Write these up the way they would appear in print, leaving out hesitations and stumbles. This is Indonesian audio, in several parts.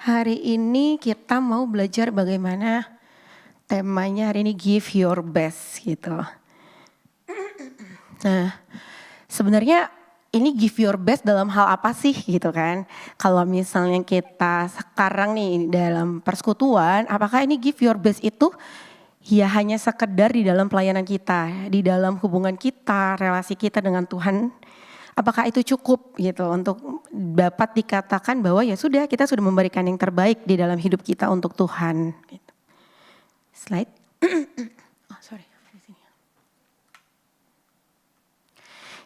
Hari ini kita mau belajar bagaimana temanya hari ini give your best gitu. Nah, sebenarnya ini give your best dalam hal apa sih gitu kan? Kalau misalnya kita sekarang nih dalam persekutuan, apakah ini give your best itu ya hanya sekedar di dalam pelayanan kita, di dalam hubungan kita, relasi kita dengan Tuhan? Apakah itu cukup gitu untuk dapat dikatakan bahwa ya sudah kita sudah memberikan yang terbaik di dalam hidup kita untuk Tuhan. Gitu. Slide. Oh, sorry.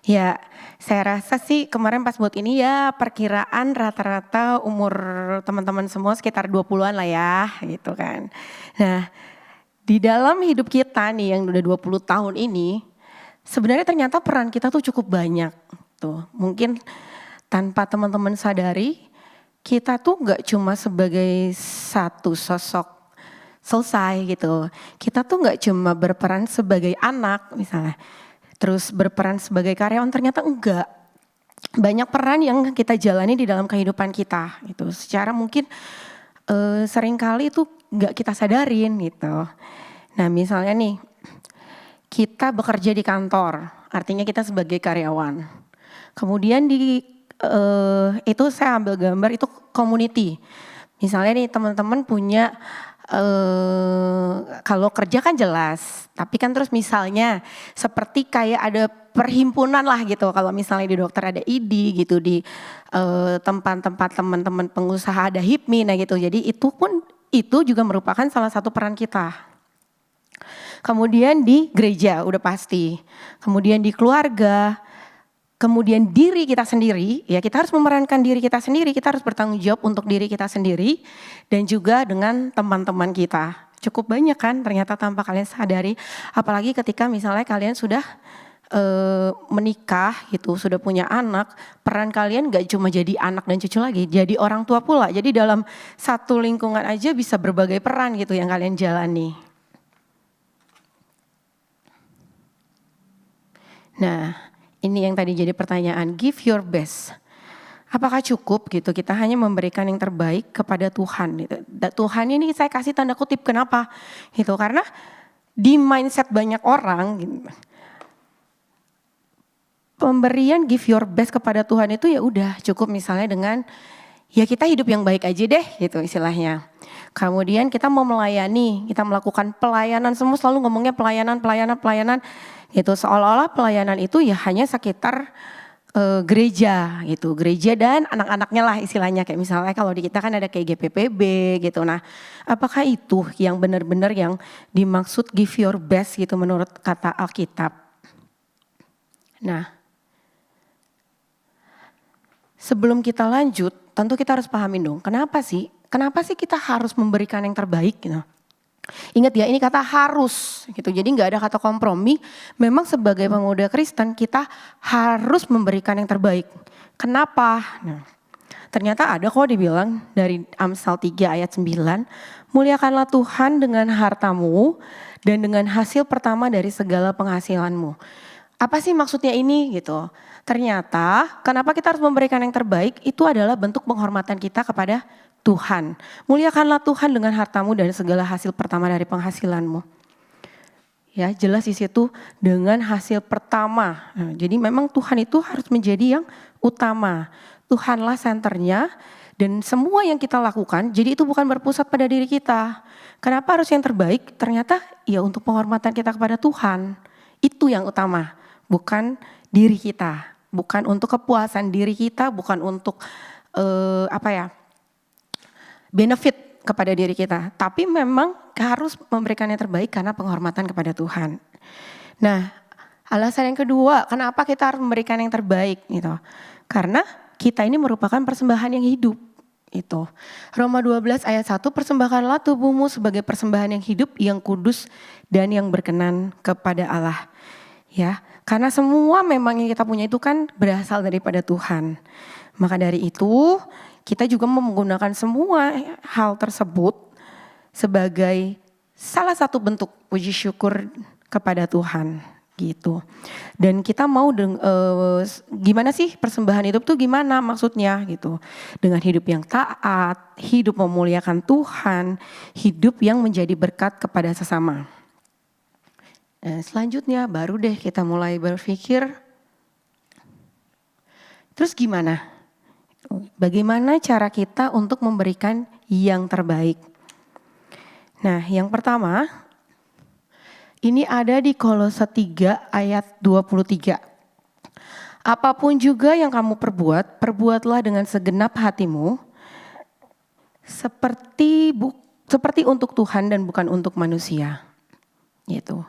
Ya, saya rasa sih kemarin pas buat ini ya perkiraan rata-rata umur teman-teman semua sekitar 20-an lah ya gitu kan. Nah, di dalam hidup kita nih yang udah 20 tahun ini sebenarnya ternyata peran kita tuh cukup banyak. Tuh, mungkin tanpa teman-teman sadari, kita tuh nggak cuma sebagai satu sosok selesai gitu. Kita tuh nggak cuma berperan sebagai anak misalnya, terus berperan sebagai karyawan, ternyata enggak. Banyak peran yang kita jalani di dalam kehidupan kita gitu. Secara mungkin seringkali itu nggak kita sadarin gitu. Nah misalnya nih, kita bekerja di kantor, artinya kita sebagai karyawan. Kemudian itu saya ambil gambar itu community. Misalnya nih teman-teman punya kalau kerja kan jelas, tapi kan terus misalnya seperti kayak ada perhimpunan lah gitu. Kalau misalnya di dokter ada ID gitu, di tempat-tempat teman-teman pengusaha ada HIPMI, nah gitu. Jadi itu juga merupakan salah satu peran kita. Kemudian di gereja udah pasti, kemudian di keluarga. Kemudian diri kita sendiri, ya kita harus memerankan diri kita sendiri, kita harus bertanggung jawab untuk diri kita sendiri dan juga dengan teman-teman kita. Cukup banyak kan ternyata tanpa kalian sadari, apalagi ketika misalnya kalian sudah menikah gitu, sudah punya anak, peran kalian gak cuma jadi anak dan cucu lagi, jadi orang tua pula. Jadi dalam satu lingkungan aja bisa berbagai peran gitu yang kalian jalani. Nah, ini yang tadi jadi pertanyaan, give your best. Apakah cukup gitu kita hanya memberikan yang terbaik kepada Tuhan gitu. Tuhan ini saya kasih tanda kutip kenapa? Gitu karena di mindset banyak orang gitu, pemberian give your best kepada Tuhan itu ya udah cukup misalnya dengan ya kita hidup yang baik aja deh gitu istilahnya. Kemudian kita mau melayani, kita melakukan pelayanan, semua selalu ngomongnya pelayanan gitu, seolah-olah pelayanan itu ya hanya sekitar gereja gitu, gereja dan anak-anaknya lah istilahnya, kayak misalnya kalau di kita kan ada kayak GPPB gitu. Nah, apakah itu yang benar-benar yang dimaksud give your best gitu menurut kata Alkitab? Nah, sebelum kita lanjut, tentu kita harus pahamin dong, kenapa sih kita harus memberikan yang terbaik gitu. Ingat ya, ini kata harus gitu. Jadi nggak ada kata kompromi. Memang sebagai pemuda Kristen kita harus memberikan yang terbaik. Kenapa? Nah, ternyata ada kok dibilang dari Amsal 3 ayat 9, muliakanlah Tuhan dengan hartamu dan dengan hasil pertama dari segala penghasilanmu. Apa sih maksudnya ini gitu? Ternyata kenapa kita harus memberikan yang terbaik itu adalah bentuk penghormatan kita kepada Tuhan. Muliakanlah Tuhan dengan hartamu dan segala hasil pertama dari penghasilanmu. Ya jelas di situ dengan hasil pertama. Nah, jadi memang Tuhan itu harus menjadi yang utama. Tuhanlah senternya dan semua yang kita lakukan jadi itu bukan berpusat pada diri kita. Kenapa harus yang terbaik? Ternyata ya untuk penghormatan kita kepada Tuhan. Itu yang utama, bukan diri kita. Bukan untuk kepuasan diri kita, bukan untuk benefit kepada diri kita, tapi memang harus memberikan yang terbaik karena penghormatan kepada Tuhan. Nah, alasan yang kedua, kenapa kita harus memberikan yang terbaik gitu? Karena kita ini merupakan persembahan yang hidup. Itu. Roma 12 ayat 1, persembahkanlah tubuhmu sebagai persembahan yang hidup, yang kudus dan yang berkenan kepada Allah. Ya, karena semua memang yang kita punya itu kan berasal daripada Tuhan. Maka dari itu kita juga menggunakan semua hal tersebut sebagai salah satu bentuk puji syukur kepada Tuhan. gitu. Dan kita mau gimana sih persembahan hidup tuh gimana maksudnya gitu. Dengan hidup yang taat, hidup memuliakan Tuhan, hidup yang menjadi berkat kepada sesama. Nah, selanjutnya baru deh kita mulai berpikir, terus gimana? Bagaimana cara kita untuk memberikan yang terbaik? Nah, yang pertama, ini ada di Kolose 3 ayat 23. Apapun juga yang kamu perbuat, perbuatlah dengan segenap hatimu, seperti untuk Tuhan dan bukan untuk manusia. Gitu.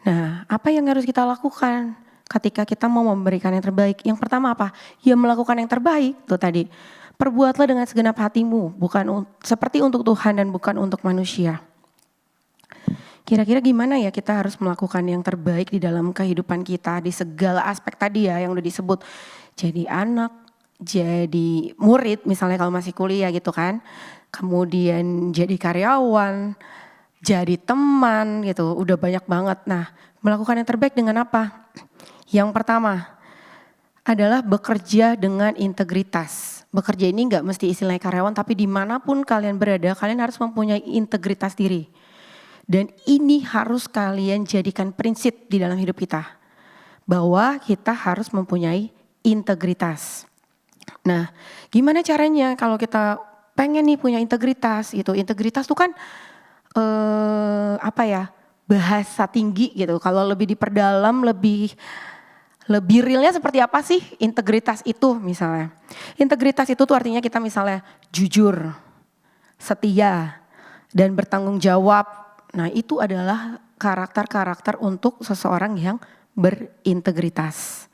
Nah, apa yang harus kita lakukan ketika kita mau memberikan yang terbaik? Yang pertama apa? Ya melakukan yang terbaik, tuh tadi. Perbuatlah dengan segenap hatimu, seperti untuk Tuhan dan bukan untuk manusia. Kira-kira gimana ya kita harus melakukan yang terbaik di dalam kehidupan kita di segala aspek tadi ya yang udah disebut. Jadi anak, jadi murid misalnya kalau masih kuliah gitu kan. Kemudian jadi karyawan, jadi teman gitu, udah banyak banget. Nah, melakukan yang terbaik dengan apa? Yang pertama adalah bekerja dengan integritas. Bekerja ini gak mesti istilahnya karyawan, tapi dimanapun kalian berada, kalian harus mempunyai integritas diri. Dan ini harus kalian jadikan prinsip di dalam hidup kita. Bahwa kita harus mempunyai integritas. Nah, gimana caranya kalau kita pengen nih punya integritas gitu. Integritas itu kan bahasa tinggi gitu. Kalau lebih diperdalam, lebih realnya seperti apa sih integritas itu misalnya. Integritas itu tuh artinya kita misalnya jujur, setia, dan bertanggung jawab. Nah itu adalah karakter-karakter untuk seseorang yang berintegritas.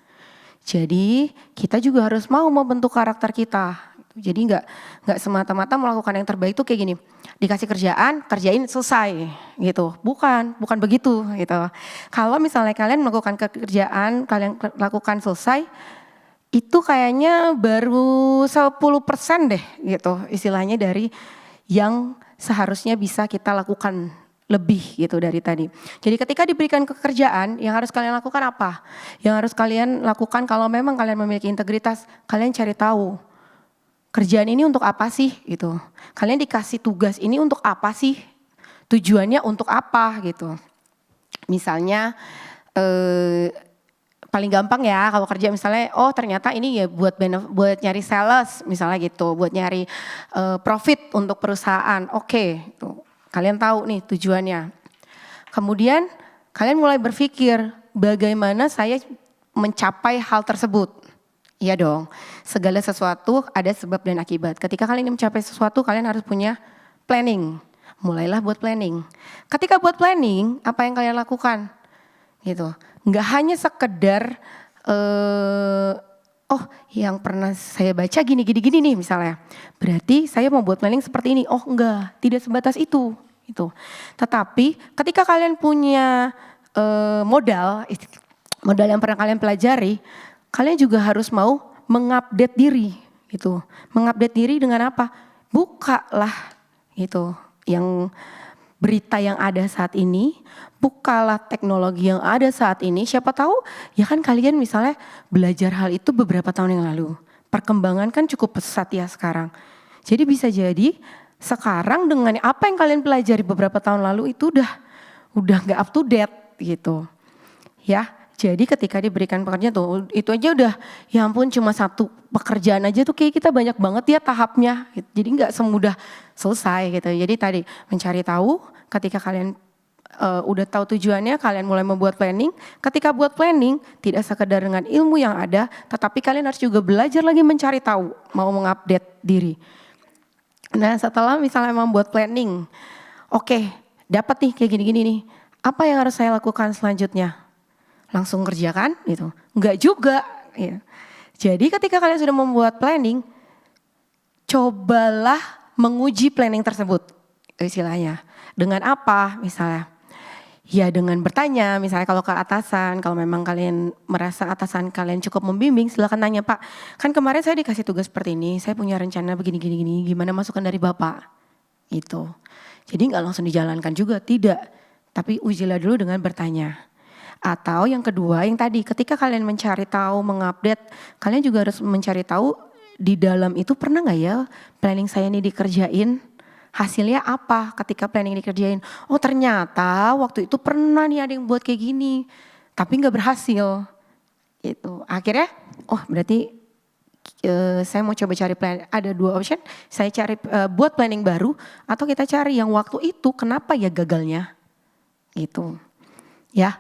Jadi kita juga harus mau membentuk karakter kita. Jadi nggak semata-mata melakukan yang terbaik itu kayak gini. Dikasih kerjaan, kerjain selesai gitu. Bukan begitu gitu. Kalau misalnya kalian melakukan kerjaan, kalian lakukan selesai, itu kayaknya baru 10% deh gitu istilahnya dari yang seharusnya bisa kita lakukan lebih gitu dari tadi. Jadi ketika diberikan pekerjaan, yang harus kalian lakukan apa? Yang harus kalian lakukan kalau memang kalian memiliki integritas, kalian cari tahu kerjaan ini untuk apa sih gitu. Kalian dikasih tugas ini untuk apa sih? Tujuannya untuk apa gitu. Misalnya paling gampang ya kalau kerja misalnya ternyata ini ya buat nyari sales misalnya gitu, buat nyari profit untuk perusahaan. Oke, tuh. Kalian tahu nih tujuannya. Kemudian kalian mulai berpikir bagaimana saya mencapai hal tersebut. Iya dong, segala sesuatu ada sebab dan akibat. Ketika kalian ingin mencapai sesuatu kalian harus punya planning. Mulailah buat planning. Ketika buat planning, apa yang kalian lakukan? Gitu. Nggak hanya sekedar yang pernah saya baca gini nih misalnya. Berarti saya mau buat planning seperti ini. Oh enggak, tidak sebatas itu. Gitu. Tetapi ketika kalian punya modal yang pernah kalian pelajari, kalian juga harus mau mengupdate diri. Gitu. Mengupdate diri dengan apa? Bukalah gitu. Yang berita yang ada saat ini, bukalah teknologi yang ada saat ini. Siapa tahu ya kan kalian misalnya belajar hal itu beberapa tahun yang lalu. Perkembangan kan cukup pesat ya sekarang. Jadi bisa jadi sekarang dengan apa yang kalian pelajari beberapa tahun lalu itu udah gak up to date gitu. Ya, jadi ketika diberikan pekerjaan tuh itu aja udah ya ampun cuma satu pekerjaan aja tuh kayak kita banyak banget ya tahapnya. Jadi gak semudah selesai gitu. Jadi tadi mencari tahu ketika kalian udah tahu tujuannya, kalian mulai membuat planning. Ketika buat planning, tidak sekedar dengan ilmu yang ada, tetapi kalian harus juga belajar lagi mencari tahu, mau mengupdate diri. Nah setelah misalnya membuat planning, oke, dapat nih kayak gini-gini nih. Apa yang harus saya lakukan selanjutnya? Langsung kerjakan gitu? Enggak juga. Ya. Jadi ketika kalian sudah membuat planning, cobalah menguji planning tersebut, istilahnya. Dengan apa misalnya? Ya dengan bertanya, misalnya kalau ke atasan, kalau memang kalian merasa atasan kalian cukup membimbing, silakan tanya, Pak, kan kemarin saya dikasih tugas seperti ini, saya punya rencana begini, gimana masukan dari Bapak? Gitu. Jadi gak langsung dijalankan juga, tidak. Tapi ujilah dulu dengan bertanya. Atau yang kedua, yang tadi ketika kalian mencari tahu, mengupdate, kalian juga harus mencari tahu di dalam itu pernah nggak ya planning saya ini dikerjain, hasilnya apa ketika planning dikerjain. Oh ternyata waktu itu pernah nih ada yang buat kayak gini, tapi nggak berhasil. Gitu. Akhirnya, oh berarti saya mau coba cari plan. Ada 2 option, saya cari buat planning baru, atau kita cari yang waktu itu kenapa ya gagalnya. Gitu. Ya.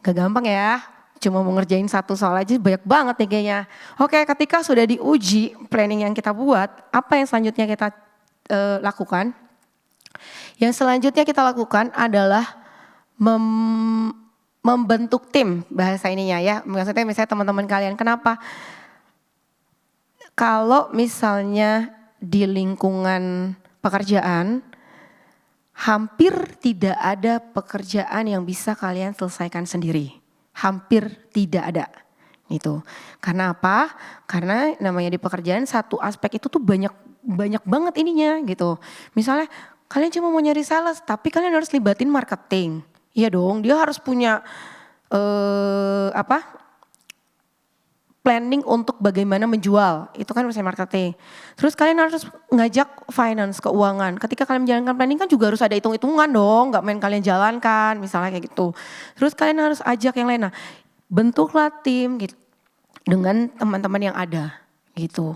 Gak gampang ya, cuma mau ngerjain satu soal aja banyak banget nih kayaknya. Oke, ketika sudah diuji planning yang kita buat, apa yang selanjutnya kita lakukan? Yang selanjutnya kita lakukan adalah membentuk tim, bahasa ininya ya. Maksudnya misalnya teman-teman kalian, kenapa? Kalau misalnya di lingkungan pekerjaan, hampir tidak ada pekerjaan yang bisa kalian selesaikan sendiri. Hampir tidak ada. Gitu. Karena apa? Karena namanya di pekerjaan satu aspek itu tuh banyak banget ininya gitu. Misalnya kalian cuma mau nyari sales, tapi kalian harus libatin marketing. Iya dong, dia harus punya planning untuk bagaimana menjual, itu kan urusan marketing. Terus kalian harus ngajak finance, keuangan. Ketika kalian menjalankan planning kan juga harus ada hitung-hitungan dong, nggak main kalian jalankan, misalnya kayak gitu. Terus kalian harus ajak yang lain. Nah, bentuklah tim gitu dengan teman-teman yang ada gitu.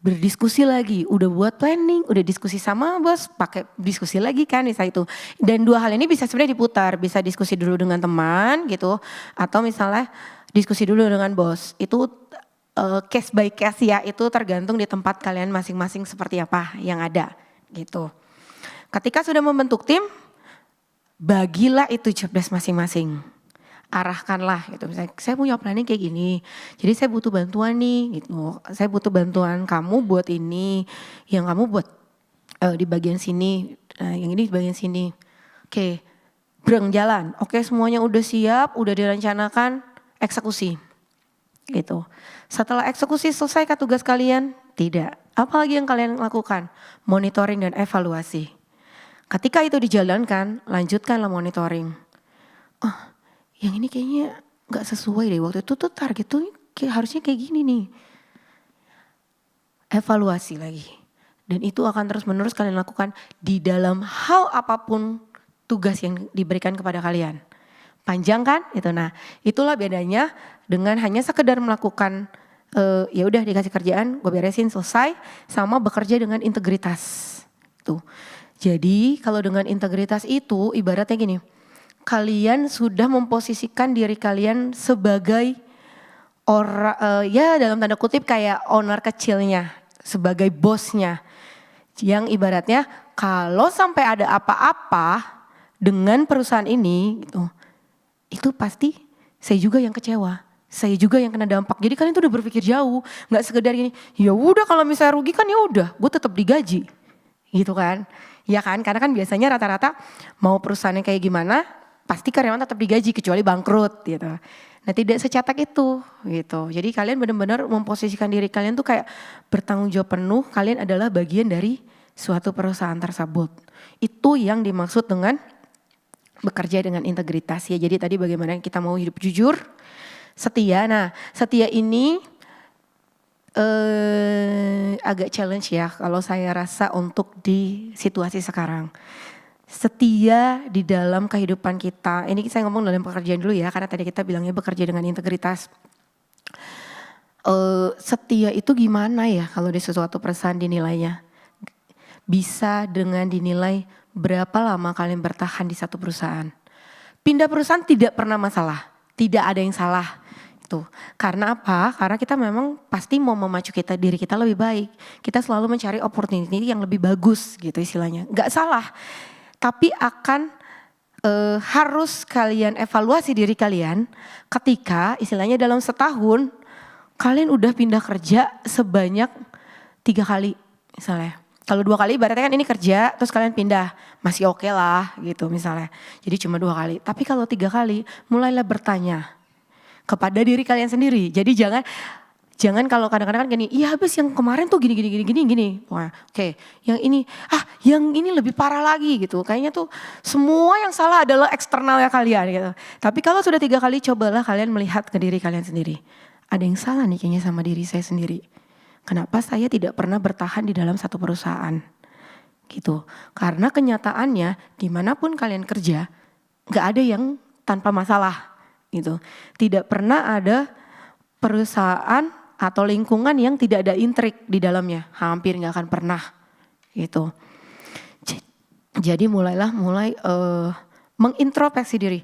Berdiskusi lagi, udah buat planning, udah diskusi sama bos, pakai diskusi lagi kan misalnya itu. Dan 2 hal ini bisa sebenarnya diputar, bisa diskusi dulu dengan teman gitu, atau misalnya diskusi dulu dengan bos. Itu case by case ya, itu tergantung di tempat kalian masing-masing seperti apa yang ada gitu. Ketika sudah membentuk tim, bagilah itu job desk masing-masing. Arahkanlah gitu, misalnya saya punya planning kayak gini, jadi saya butuh bantuan nih gitu. Saya butuh bantuan kamu buat ini, yang kamu buat di bagian sini, yang ini di bagian sini. Oke, breng jalan. Oke, semuanya udah siap, udah direncanakan, eksekusi. Gitu. Setelah eksekusi selesai tugas kalian? Tidak. Apalagi yang kalian lakukan? Monitoring dan evaluasi. Ketika itu dijalankan, lanjutkanlah monitoring. Oh, yang ini kayaknya gak sesuai deh. Waktu itu tuh target tuh harusnya kayak gini nih. Evaluasi lagi. Dan itu akan terus menerus kalian lakukan di dalam hal apapun tugas yang diberikan kepada kalian. Panjang kan itu. Nah itulah bedanya dengan hanya sekedar melakukan ya udah dikasih kerjaan gue beresin selesai, sama bekerja dengan integritas tuh. Jadi kalau dengan integritas itu ibaratnya gini, kalian sudah memposisikan diri kalian sebagai orang ya dalam tanda kutip kayak owner kecilnya, sebagai bosnya, yang ibaratnya kalau sampai ada apa-apa dengan perusahaan ini gitu, itu pasti saya juga yang kecewa, saya juga yang kena dampak. Jadi kalian tuh udah berpikir jauh, nggak sekedar gini, ya udah kalau misalnya rugi kan ya udah, gue tetap digaji, gitu kan? Ya kan, karena kan biasanya rata-rata mau perusahaannya kayak gimana, pasti karyawan tetap digaji kecuali bangkrut, gitu. Nah tidak secatak itu, gitu. Jadi kalian benar-benar memposisikan diri kalian tuh kayak bertanggung jawab penuh, kalian adalah bagian dari suatu perusahaan tersebut. Itu yang dimaksud dengan bekerja dengan integritas ya. Jadi tadi bagaimana kita mau hidup jujur, setia. Nah setia ini agak challenge ya kalau saya rasa untuk di situasi sekarang. Setia di dalam kehidupan kita, ini saya ngomong dalam pekerjaan dulu ya, karena tadi kita bilangnya bekerja dengan integritas. Setia itu gimana ya kalau di sesuatu perusahaan dinilainya? Bisa dengan dinilai berapa lama kalian bertahan di satu perusahaan. Pindah perusahaan tidak pernah masalah, tidak ada yang salah. Itu. Karena apa? Karena kita memang pasti mau memacu diri kita lebih baik. Kita selalu mencari opportunity yang lebih bagus gitu istilahnya. Gak salah, tapi akan harus kalian evaluasi diri kalian ketika istilahnya dalam setahun kalian udah pindah kerja sebanyak 3 kali misalnya. Kalau 2 kali berarti kan ini kerja terus kalian pindah, masih oke lah gitu misalnya. Jadi cuma 2 kali. Tapi kalau 3 kali mulailah bertanya kepada diri kalian sendiri. Jadi Jangan kalau kadang-kadang kan gini, iya habis yang kemarin tuh gini. Wah, oke, yang ini lebih parah lagi gitu. Kayaknya tuh semua yang salah adalah eksternalnya kalian gitu. Tapi kalau sudah 3 kali, cobalah kalian melihat ke diri kalian sendiri. Ada yang salah nih kayaknya sama diri saya sendiri. Kenapa saya tidak pernah bertahan di dalam satu perusahaan? Gitu. Karena kenyataannya dimanapun kalian kerja, gak ada yang tanpa masalah gitu. Tidak pernah ada perusahaan atau lingkungan yang tidak ada intrik di dalamnya, hampir nggak akan pernah gitu. Jadi mulai mengintrospeksi diri.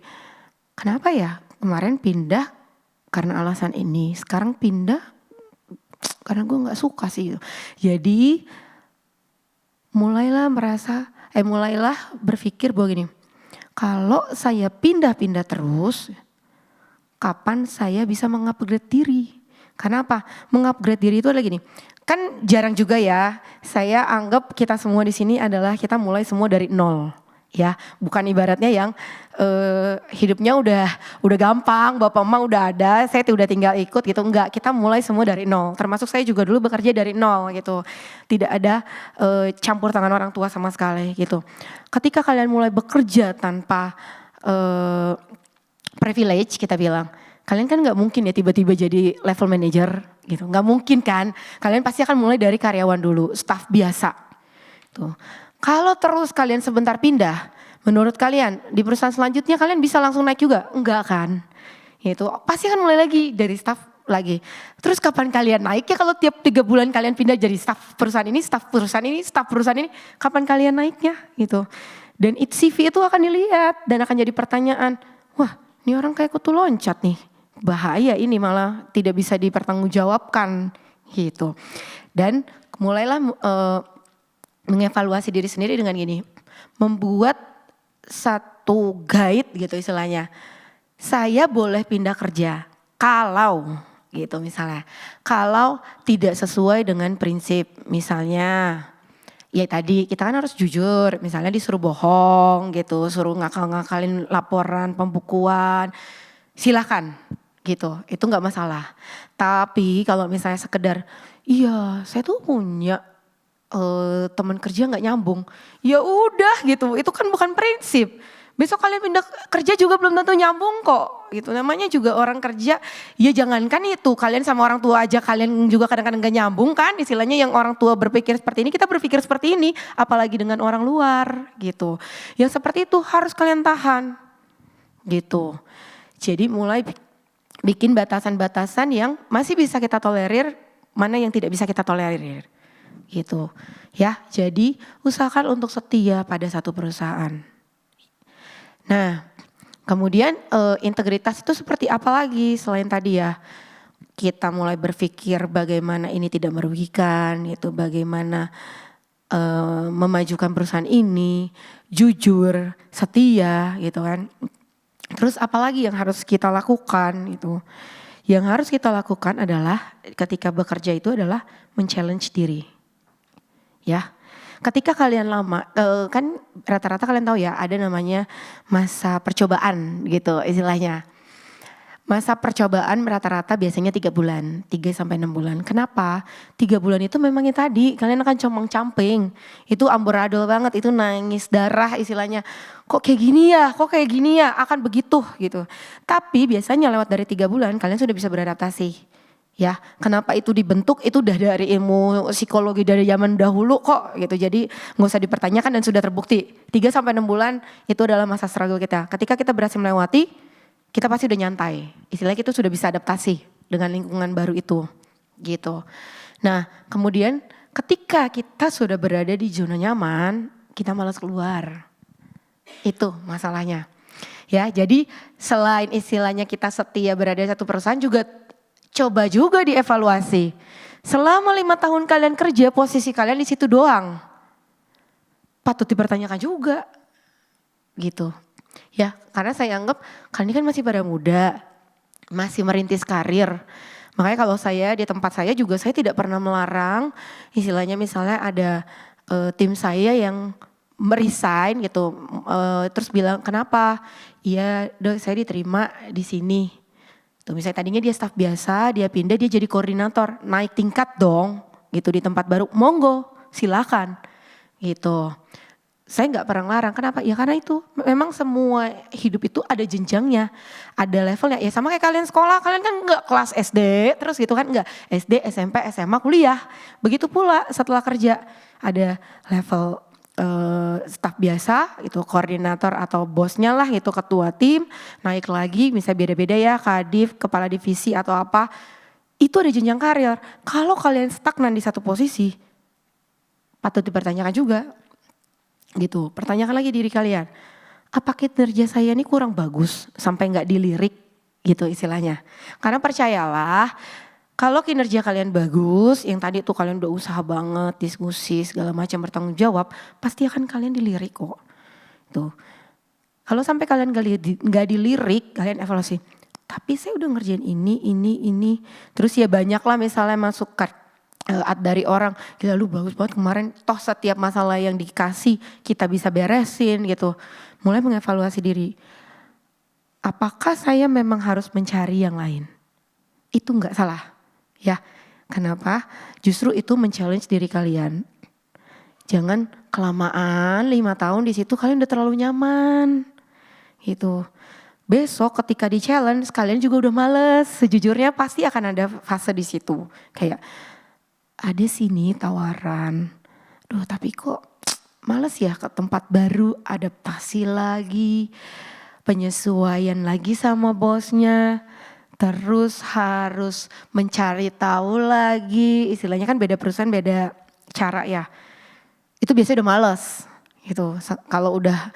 Kenapa ya kemarin pindah karena alasan ini, sekarang pindah karena gue nggak suka sih. Jadi mulailah berpikir bahwa gini, kalau saya pindah-pindah terus, kapan saya bisa mengupgrade diri? Karena apa? Mengupgrade diri itu adalah gini. Kan jarang juga ya. Saya anggap kita semua di sini adalah kita mulai semua dari nol, ya. Bukan ibaratnya yang hidupnya udah gampang, bapak mama udah ada, saya udah tinggal ikut gitu. Enggak, kita mulai semua dari nol. Termasuk saya juga dulu bekerja dari nol gitu. Tidak ada campur tangan orang tua sama sekali gitu. Ketika kalian mulai bekerja tanpa privilege kita bilang, kalian kan nggak mungkin ya tiba-tiba jadi level manager gitu, nggak mungkin kan. Kalian pasti akan mulai dari karyawan dulu, staff biasa. Tuh. Kalau terus kalian sebentar pindah, menurut kalian di perusahaan selanjutnya kalian bisa langsung naik juga? Enggak kan? Itu pasti akan mulai lagi dari staff lagi. Terus kapan kalian naik ya kalau tiap 3 bulan kalian pindah jadi staff perusahaan ini, staff perusahaan ini, staff perusahaan ini, kapan kalian naiknya gitu. Dan CV itu akan dilihat dan akan jadi pertanyaan, wah ini orang kayak kutu loncat nih. Bahaya ini malah tidak bisa dipertanggungjawabkan gitu. Dan mulailah mengevaluasi diri sendiri dengan gini, membuat satu guide gitu istilahnya. Saya boleh pindah kerja kalau gitu misalnya, kalau tidak sesuai dengan prinsip misalnya. Ya tadi kita kan harus jujur, misalnya disuruh bohong gitu, suruh ngakal-ngakalin laporan pembukuan, silakan gitu, itu nggak masalah. Tapi kalau misalnya sekedar, iya saya tuh punya teman kerja nggak nyambung, ya udah gitu, itu kan bukan prinsip. Besok kalian pindah kerja juga belum tentu nyambung kok, gitu. Namanya juga orang kerja, ya jangankan itu, kalian sama orang tua aja kalian juga kadang-kadang gak nyambung kan, istilahnya yang orang tua berpikir seperti ini, kita berpikir seperti ini, apalagi dengan orang luar, gitu. Yang seperti itu harus kalian tahan, gitu. Jadi mulai bikin batasan-batasan yang masih bisa kita tolerir, mana yang tidak bisa kita tolerir, gitu. Ya, jadi usahakan untuk setia pada satu perusahaan. Nah, kemudian integritas itu seperti apa lagi selain tadi ya, kita mulai berpikir bagaimana ini tidak merugikan, gitu, bagaimana memajukan perusahaan ini, jujur, setia, gitu kan. Terus apalagi yang harus kita lakukan itu? Yang harus kita lakukan adalah ketika bekerja itu adalah men-challenge diri. Ya. Ketika kalian lama, kan rata-rata kalian tahu ya ada namanya masa percobaan gitu istilahnya. Masa percobaan rata-rata biasanya 3 bulan, 3-6 bulan. Kenapa? 3 bulan itu memang yang tadi kalian akan compang-camping. Itu amburadul banget, itu nangis darah istilahnya. Kok kayak gini ya, akan begitu gitu. Tapi biasanya lewat dari 3 bulan kalian sudah bisa beradaptasi. Ya, kenapa itu dibentuk itu udah dari ilmu psikologi dari zaman dahulu kok gitu. Jadi gak usah dipertanyakan dan sudah terbukti. 3-6 bulan itu adalah masa struggle kita. Ketika kita berhasil melewati, kita pasti udah nyantai. Istilahnya kita sudah bisa adaptasi dengan lingkungan baru itu gitu. Nah kemudian ketika kita sudah berada di zona nyaman, kita malas keluar. Itu masalahnya. Ya, jadi selain istilahnya kita setia berada di satu perusahaan juga coba juga dievaluasi. Selama 5 tahun kalian kerja, posisi kalian di situ doang. Patut dipertanyakan juga. Gitu. Ya, karena saya anggap kalian kan masih pada muda, masih merintis karir. Makanya kalau saya di tempat saya juga saya tidak pernah melarang, istilahnya misalnya ada tim saya yang meresign gitu, terus bilang kenapa? Iya, Dok, saya diterima di sini. Tuh, misalnya tadinya dia staf biasa, dia pindah dia jadi koordinator, naik tingkat dong gitu di tempat baru. Monggo, silakan gitu. Saya nggak pernah ngelarang, kenapa? Ya karena itu memang semua hidup itu ada jenjangnya, ada levelnya. Ya sama kayak kalian sekolah, kalian kan nggak kelas SD terus gitu kan, nggak SD, SMP, SMA, kuliah. Begitu pula setelah kerja ada level staf biasa, itu koordinator atau bosnya lah, itu ketua tim, naik lagi, misalnya beda-beda ya, kadif, kepala divisi atau apa. Itu ada jenjang karir. Kalau kalian stagnan di satu posisi, patut dipertanyakan juga. Gitu, pertanyakan lagi diri kalian, apa kinerja saya ini kurang bagus sampai nggak dilirik gitu istilahnya. Karena percayalah, kalau kinerja kalian bagus, yang tadi tuh kalian udah usaha banget, diskusi segala macam, bertanggung jawab, pasti akan kalian dilirik kok. Tuh, kalau sampai kalian nggak dilirik, kalian evaluasi. Tapi saya udah ngerjain ini, terus ya banyak lah misalnya masuk dari orang, gila lu bagus banget kemarin, toh setiap masalah yang dikasih kita bisa beresin gitu. Mulai mengevaluasi diri, apakah saya memang harus mencari yang lain? Itu nggak salah ya. Kenapa? Justru itu men-challenge diri kalian. Jangan kelamaan 5 tahun di situ kalian udah terlalu nyaman gitu. Besok ketika di-challenge kalian juga udah males. Sejujurnya pasti akan ada fase di situ kayak, ada sini tawaran, duh tapi kok males ya ke tempat baru, adaptasi lagi, penyesuaian lagi sama bosnya, terus harus mencari tahu lagi, istilahnya kan beda perusahaan beda cara ya. Itu biasanya udah males gitu, kalau udah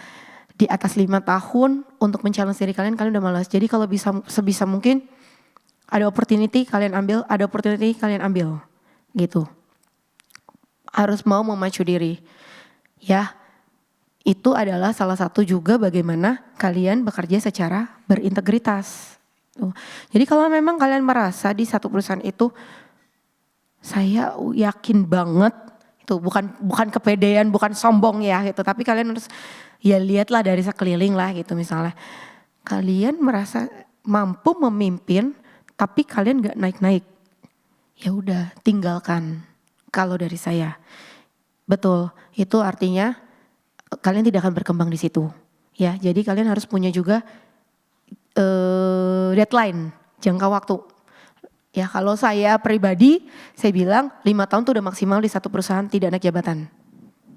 di atas 5 tahun untuk men-challenge diri kalian udah males. Jadi kalau bisa sebisa mungkin ada opportunity kalian ambil, ada opportunity kalian ambil. Gitu. Harus mau memacu diri. Ya, itu adalah salah satu juga bagaimana kalian bekerja secara berintegritas. Tuh. Jadi kalau memang kalian merasa di satu perusahaan itu, saya yakin banget, itu bukan kepedean, bukan sombong ya gitu, tapi kalian harus ya lihatlah dari sekeliling lah gitu misalnya. Kalian merasa mampu memimpin, tapi kalian gak naik-naik. Ya udah tinggalkan kalau dari saya. Betul, itu artinya kalian tidak akan berkembang di situ. Ya, jadi kalian harus punya juga deadline, jangka waktu. Ya kalau saya pribadi, saya bilang 5 tahun tuh udah maksimal di satu perusahaan tidak naik jabatan.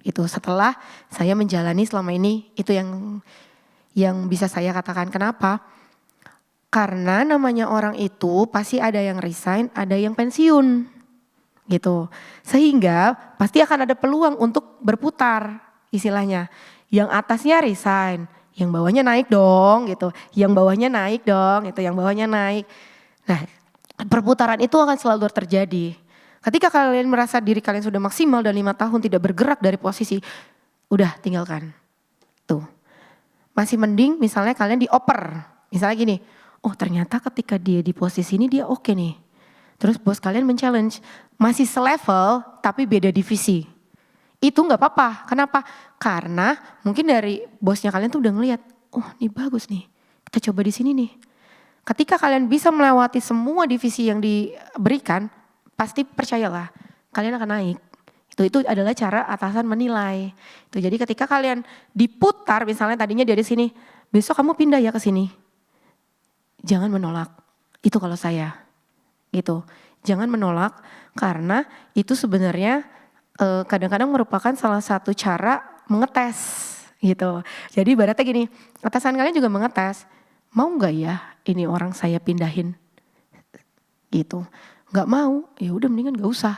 Itu setelah saya menjalani selama ini, itu yang bisa saya katakan. Kenapa? Karena namanya orang itu pasti ada yang resign, ada yang pensiun gitu. Sehingga pasti akan ada peluang untuk berputar istilahnya. Yang atasnya resign, yang bawahnya naik dong gitu. Yang bawahnya naik dong gitu, yang bawahnya naik. Nah perputaran itu akan selalu terjadi. Ketika kalian merasa diri kalian sudah maksimal dan 5 tahun tidak bergerak dari posisi, udah tinggalkan. Tuh, masih mending misalnya kalian dioper, misalnya gini, oh ternyata ketika dia di posisi ini dia oke nih. Terus bos kalian men-challenge, masih selevel tapi beda divisi. Itu gak apa-apa, kenapa? Karena mungkin dari bosnya kalian tuh udah ngelihat, oh ini bagus nih, kita coba di sini nih. Ketika kalian bisa melewati semua divisi yang diberikan, pasti percayalah kalian akan naik. Itu adalah cara atasan menilai. Itu jadi ketika kalian diputar misalnya tadinya dari sini, besok kamu pindah ya ke sini. Jangan menolak. Itu kalau saya. Gitu. Jangan menolak karena itu sebenarnya kadang-kadang merupakan salah satu cara mengetes gitu. Jadi ibaratnya gini, atasan kalian juga mengetes. Mau gak ya ini orang saya pindahin? Gitu. Gak mau, ya udah mendingan gak usah.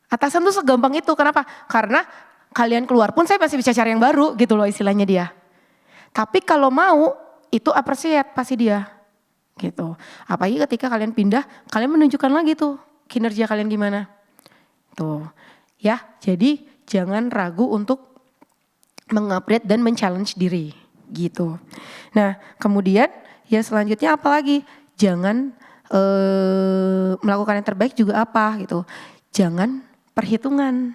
Atasan tuh segampang itu, kenapa? Karena kalian keluar pun saya masih bisa cari yang baru gitu loh istilahnya dia. Tapi kalau mau itu appreciate pasti dia gitu. Apalagi ketika kalian pindah, kalian menunjukkan lagi tuh kinerja kalian gimana. Tuh ya, jadi jangan ragu untuk mengupgrade dan men-challenge diri gitu. Nah kemudian ya selanjutnya apa lagi? Jangan melakukan yang terbaik juga apa gitu. Jangan perhitungan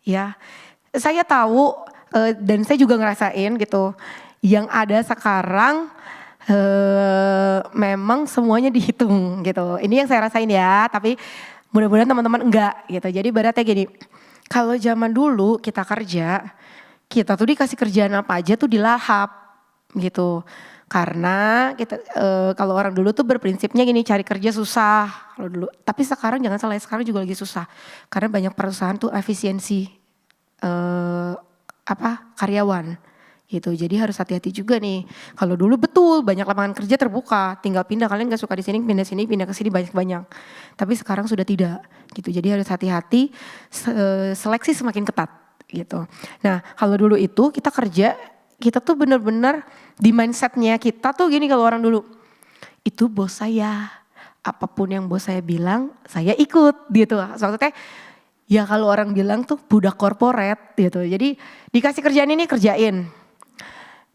ya. Saya tahu dan saya juga ngerasain gitu. Yang ada sekarang memang semuanya dihitung gitu. Ini yang saya rasain ya, tapi mudah-mudahan teman-teman enggak gitu. Jadi ibaratnya gini, kalau zaman dulu kita kerja, kita tuh dikasih kerjaan apa aja tuh dilahap gitu. Karena kita kalau orang dulu tuh berprinsipnya gini, cari kerja susah kalau dulu. Tapi sekarang jangan salah, sekarang juga lagi susah. Karena banyak perusahaan tuh efisiensi karyawan gitu. Jadi harus hati-hati juga nih. Kalau dulu betul banyak lapangan kerja terbuka, tinggal pindah, kalian gak suka di sini pindah sini, pindah ke sini banyak-banyak. Tapi sekarang sudah tidak gitu. Jadi harus hati-hati, seleksi semakin ketat gitu. Nah, kalau dulu itu kita kerja, kita tuh benar-benar di mindsetnya kita tuh gini, kalau orang dulu itu bos saya, apapun yang bos saya bilang saya ikut gitu. Maksudnya ya kalau orang bilang tuh budak korporat gitu. Jadi dikasih kerjaan ini kerjain.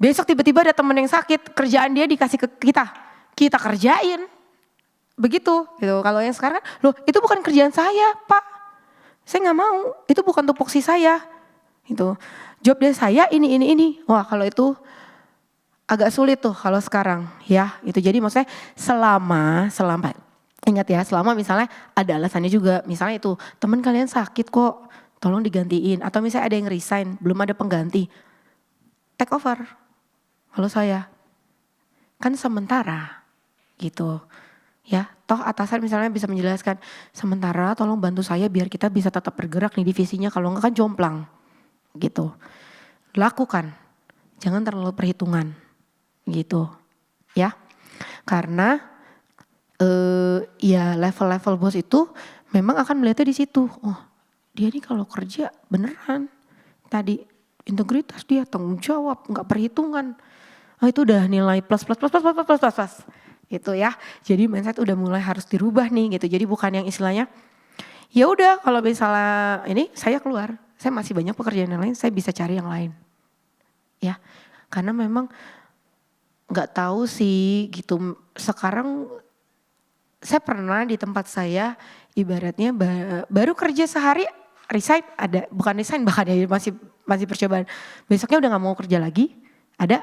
Besok tiba-tiba ada temen yang sakit, kerjaan dia dikasih ke kita kerjain. Begitu gitu. Kalau yang sekarang, loh itu bukan kerjaan saya Pak, saya gak mau, itu bukan tupoksi saya. Gitu. Job dia saya ini. Wah kalau itu agak sulit tuh kalau sekarang ya. Itu jadi maksudnya selama ingat ya, selama misalnya ada alasannya juga. Misalnya itu teman kalian sakit kok, tolong digantiin. Atau misalnya ada yang resign, belum ada pengganti, take over. Kalau saya kan sementara gitu ya. Toh atasan misalnya bisa menjelaskan, sementara tolong bantu saya biar kita bisa tetap bergerak nih divisinya. Kalau enggak kan jomplang gitu. Lakukan, jangan terlalu perhitungan gitu ya. Karena ya level-level bos itu memang akan melihatnya di situ. Oh dia nih kalau kerja beneran, tadi integritas dia, tanggung jawab, nggak perhitungan. Oh itu udah nilai plus. Gitu ya. Jadi mindset udah mulai harus dirubah nih gitu. Jadi bukan yang istilahnya, ya udah kalau misalnya ini saya keluar, saya masih banyak pekerjaan yang lain, saya bisa cari yang lain. Ya, karena memang nggak tahu sih gitu. Sekarang saya pernah di tempat saya, ibaratnya baru kerja sehari resign, ada bukan resign bahkan ya masih percobaan. Besoknya udah nggak mau kerja lagi, ada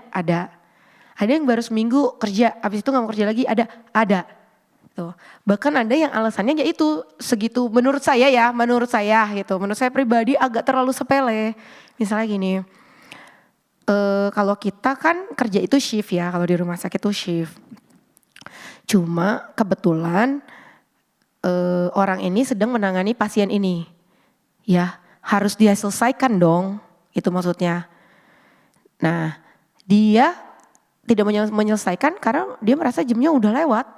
yang baru seminggu kerja, habis itu gak mau kerja lagi, ada. Tuh. Bahkan ada yang alasannya yaitu segitu menurut saya gitu. Menurut saya pribadi agak terlalu sepele. Misalnya gini, kalau kita kan kerja itu shift ya, kalau di rumah sakit itu shift. Cuma kebetulan orang ini sedang menangani pasien ini. Ya harus dia selesaikan dong, itu maksudnya. Nah dia tidak menyelesaikan karena dia merasa jamnya udah lewat.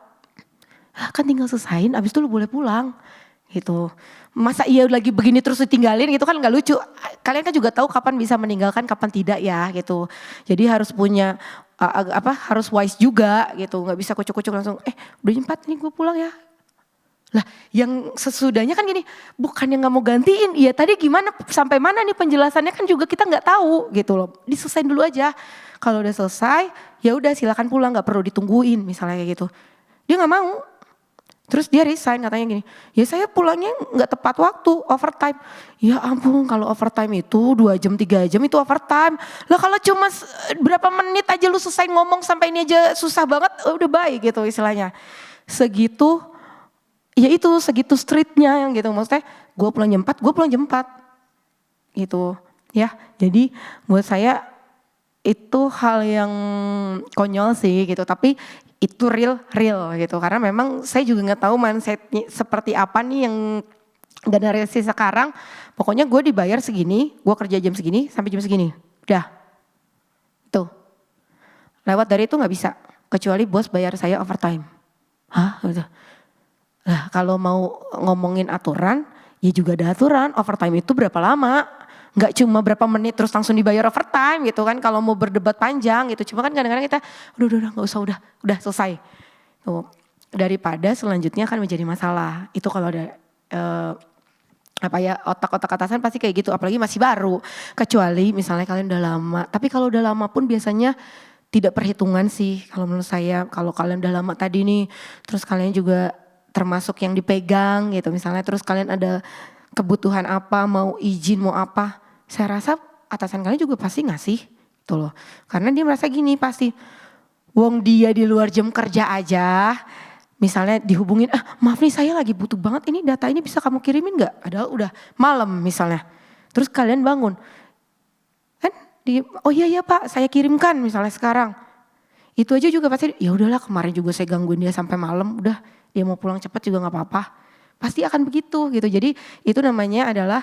Kan tinggal selesain, abis itu lu boleh pulang gitu. Masa iya lagi begini terus ditinggalin gitu kan gak lucu. Kalian kan juga tahu kapan bisa meninggalkan, kapan tidak ya gitu. Jadi harus punya harus wise juga gitu. Gak bisa kucuk-kucuk langsung udah jam 4 nih gue pulang ya. Lah yang sesudahnya kan gini, bukan yang gak mau gantiin, ya tadi gimana sampai mana nih penjelasannya kan juga kita gak tahu gitu loh. Diselesain dulu aja. Kalau udah selesai, ya udah silakan pulang, nggak perlu ditungguin misalnya kayak gitu. Dia nggak mau. Terus dia resign katanya gini, ya saya pulangnya nggak tepat waktu, overtime. Ya ampun, kalau overtime itu 2 jam 3 jam itu overtime. Lah kalau cuma berapa menit aja lu selesai ngomong sampai ini aja susah banget, udah baik gitu istilahnya. Segitu, ya itu segitu streetnya yang gitu. Maksudnya gue pulang jam 4, gue pulang jam 4 gitu ya. Jadi buat saya itu hal yang konyol sih gitu, tapi itu real gitu. Karena memang saya juga nggak tahu mindsetnya seperti apa nih yang generasi sekarang. Pokoknya gue dibayar segini, gue kerja jam segini sampai jam segini, udah. Tuh, lewat dari itu nggak bisa, kecuali bos bayar saya overtime. Hah? Gitu. Nah kalau mau ngomongin aturan, ya juga ada aturan. Overtime itu berapa lama? Nggak cuma berapa menit terus langsung dibayar overtime gitu kan, kalau mau berdebat panjang gitu. Cuma kan kadang-kadang kita udah nggak usah, udah selesai. Tuh, daripada selanjutnya kan menjadi masalah. Itu kalau ada otak-otak atasan pasti kayak gitu, apalagi masih baru. Kecuali misalnya kalian udah lama, tapi kalau udah lama pun biasanya tidak perhitungan sih kalau menurut saya. Kalau kalian udah lama tadi nih, terus kalian juga termasuk yang dipegang gitu misalnya, terus kalian ada kebutuhan apa, mau izin, mau apa, saya rasa atasan kalian juga pasti ngasih gitu loh. Karena dia merasa gini pasti, Wong dia di luar jam kerja aja, misalnya dihubungin, maaf nih saya lagi butuh banget ini data ini bisa kamu kirimin gak? Padahal udah malam misalnya. Terus kalian bangun, kan oh iya Pak saya kirimkan misalnya sekarang. Itu aja juga pasti, ya udahlah kemarin juga saya gangguin dia sampai malam, udah dia mau pulang cepat juga gak apa-apa. Pasti akan begitu gitu. Jadi itu namanya adalah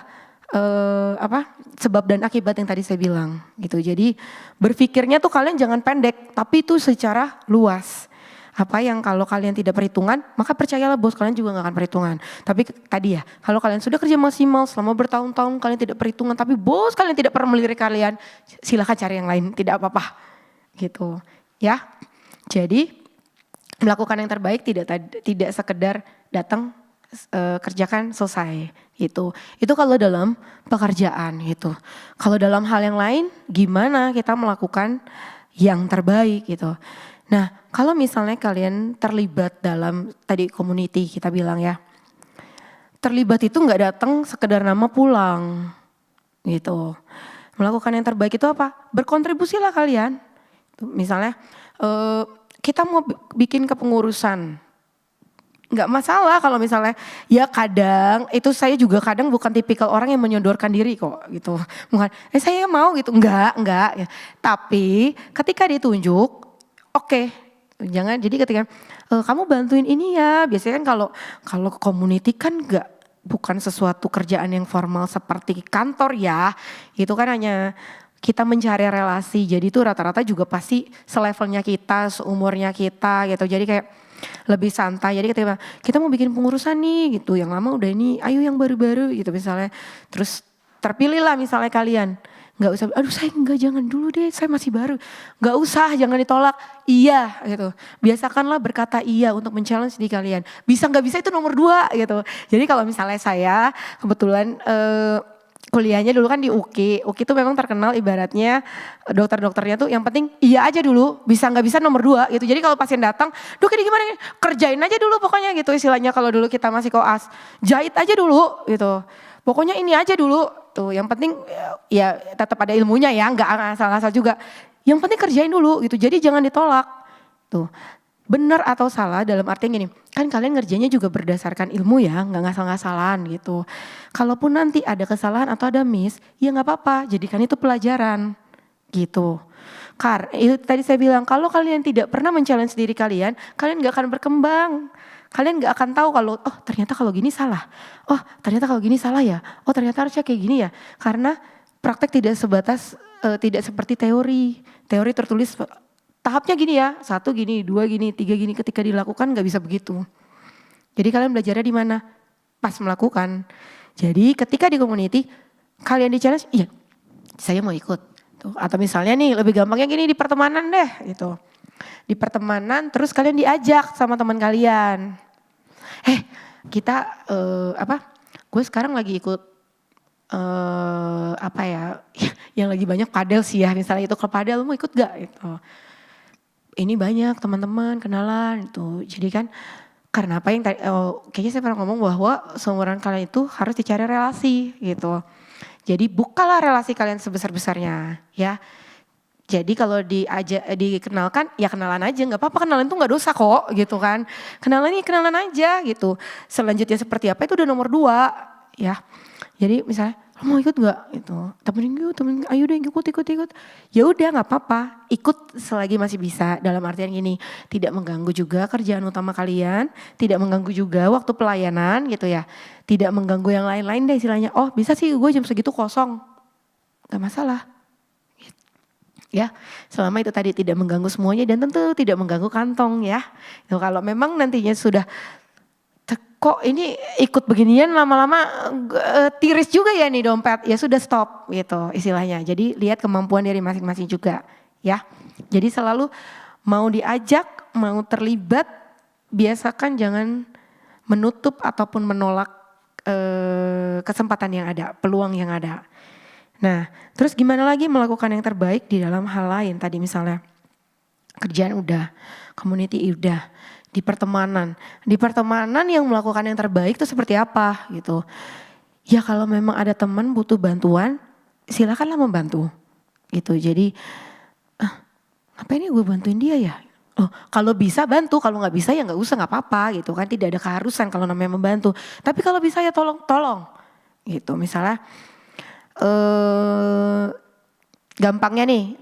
sebab dan akibat yang tadi saya bilang gitu. Jadi berpikirnya tuh kalian jangan pendek, tapi itu secara luas. Apa yang kalau kalian tidak perhitungan, maka percayalah bos kalian juga gak akan perhitungan. Tapi tadi ya, kalau kalian sudah kerja maksimal selama bertahun-tahun kalian tidak perhitungan, tapi bos kalian tidak pernah melirik kalian, silakan cari yang lain, tidak apa-apa gitu ya. Jadi melakukan yang terbaik tidak sekedar datang kerjakan selesai gitu. Itu kalau dalam pekerjaan gitu. Kalau dalam hal yang lain gimana kita melakukan yang terbaik gitu. Nah, kalau misalnya kalian terlibat dalam tadi community kita bilang ya. Terlibat itu enggak datang sekedar nama pulang gitu. Melakukan yang terbaik itu apa? Berkontribusilah kalian. Misalnya kita mau bikin kepengurusan. Enggak masalah kalau misalnya ya kadang itu saya juga kadang bukan tipikal orang yang menyodorkan diri kok gitu. Bukan saya mau gitu, enggak ya. Tapi ketika ditunjuk oke. Jangan jadi ketika kamu bantuin ini ya. Biasanya kan kalau community kan bukan sesuatu kerjaan yang formal seperti kantor ya. Itu kan hanya kita mencari relasi. Jadi itu rata-rata juga pasti selevelnya kita, seumurnya kita gitu. Jadi kayak lebih santai. Jadi ketika kita mau bikin pengurusan nih gitu, yang lama udah ini, ayo yang baru-baru gitu misalnya. Terus terpilih lah misalnya kalian. Gak usah, aduh saya enggak jangan dulu deh, saya masih baru. Gak usah, jangan ditolak. Iya gitu. Biasakanlah berkata iya untuk men-challenge di kalian. Bisa gak bisa itu nomor 2 gitu. Jadi kalau misalnya saya kebetulan kuliahnya dulu kan di UKI. UKI itu memang terkenal ibaratnya dokter-dokternya tuh yang penting iya aja dulu, bisa nggak bisa nomor 2 gitu. Jadi kalau pasien datang, dok ini gimana? Kerjain aja dulu pokoknya gitu istilahnya kalau dulu kita masih koas. Jahit aja dulu gitu. Pokoknya ini aja dulu tuh. Yang penting ya tetap ada ilmunya ya, nggak asal-asal juga. Yang penting kerjain dulu gitu. Jadi jangan ditolak tuh. Benar atau salah dalam artian gini, kan kalian ngerjainnya juga berdasarkan ilmu ya, nggak ngasal-ngasalan gitu. Kalaupun nanti ada kesalahan atau ada miss, ya nggak apa-apa, jadikan itu pelajaran gitu. Karena itu tadi saya bilang, kalau kalian tidak pernah men-challenge diri kalian nggak akan berkembang. Kalian nggak akan tahu kalau, oh ternyata kalau gini salah, oh ternyata kalau gini salah ya, oh ternyata harusnya kayak gini ya. Karena praktek tidak sebatas, tidak seperti teori. Teori tertulis tahapnya gini ya, 1 gini, 2 gini, 3 gini, ketika dilakukan gak bisa begitu. Jadi kalian belajarnya di mana? Pas melakukan. Jadi ketika di community, kalian di challenge, iya saya mau ikut. Tuh. Atau misalnya nih lebih gampangnya gini di pertemanan deh gitu. Di pertemanan terus kalian diajak sama teman kalian. Kita gue sekarang lagi ikut yang lagi banyak padel sih ya, misalnya itu ke padel, lu mau ikut gak gitu. Ini banyak teman-teman kenalan itu. Jadi kan karena apa yang tadi kayaknya saya pernah ngomong bahwa seumuran kalian itu harus dicari relasi gitu. Jadi bukalah relasi kalian sebesar-besarnya ya. Jadi kalau dikenalkan ya kenalan aja, nggak apa-apa, kenalan itu nggak dosa kok gitu kan. Kenalan aja gitu. Selanjutnya seperti apa itu udah nomor 2 ya. Jadi misalnya lo mau ikut nggak gitu, temenin ayo deh ikut. Ya udah nggak apa-apa, ikut selagi masih bisa. Dalam artian gini, tidak mengganggu juga kerjaan utama kalian, tidak mengganggu juga waktu pelayanan gitu ya, tidak mengganggu yang lain-lain deh istilahnya. Oh bisa sih gue jam segitu kosong, nggak masalah. Ya, selama itu tadi tidak mengganggu semuanya dan tentu tidak mengganggu kantong ya. Kalau memang nantinya sudah kok ini ikut beginian lama-lama tiris juga ya nih dompet, ya sudah stop gitu istilahnya. Jadi lihat kemampuan dari masing-masing juga ya. Jadi selalu mau diajak, mau terlibat, biasakan jangan menutup ataupun menolak kesempatan yang ada, peluang yang ada. Nah terus gimana lagi melakukan yang terbaik di dalam hal lain, tadi misalnya kerjaan udah, community udah. Di pertemanan yang melakukan yang terbaik itu seperti apa gitu. Ya kalau memang ada teman butuh bantuan, silakanlah membantu gitu. Jadi ngapain nih gue bantuin dia ya? Oh, kalau bisa bantu, kalau nggak bisa ya nggak usah, nggak apa-apa gitu kan. Tidak ada keharusan kalau namanya membantu. Tapi kalau bisa ya tolong gitu. Misalnya gampangnya nih,